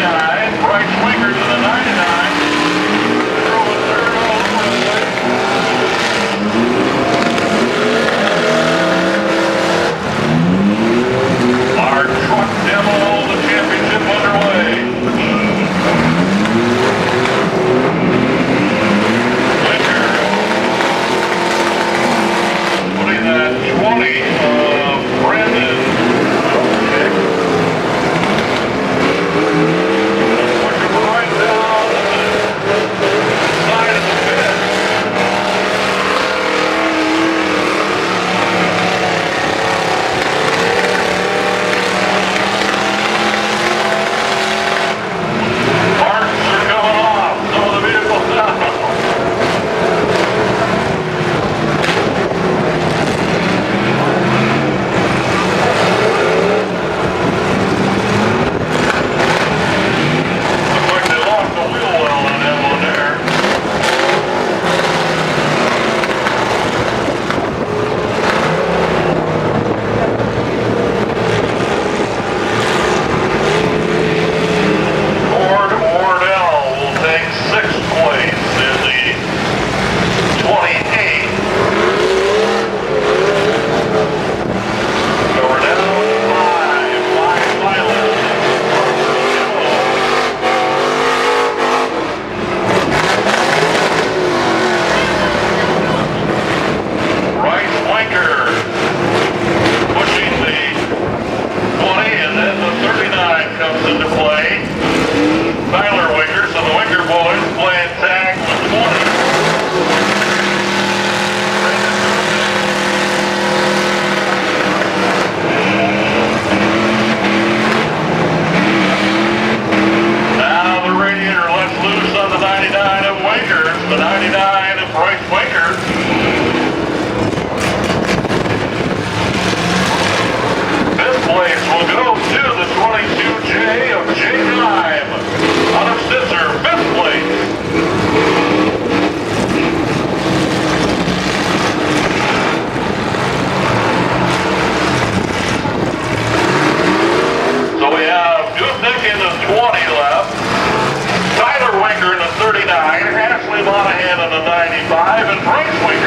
99, Bryce Winkers in the 99. Drove a third all over the place. Our truck demo, the championship underway. Winker putting that 20 of Brandon. Pushing right down the side of the pit. Parts are coming off some of the vehicles now. Looks like they lost the wheel well on that one there. Ford Wardell will take 6th place in the 28. So we're down to 5 pilots. Bryce Winker pushing the 20, and then the 39 comes into play. Tyler Winker, so the Winker boys playing tag with 20. Now the radiator lets loose on the 99 of Winker, the 99 of Bryce Winker. Fifth place will go to the 22J of J-Time out of Sisser, 5th place. So we have Dubnik in the 20 left, Tyler Winker in the 39, Ashley Monahan in the 95, and Bryce Winker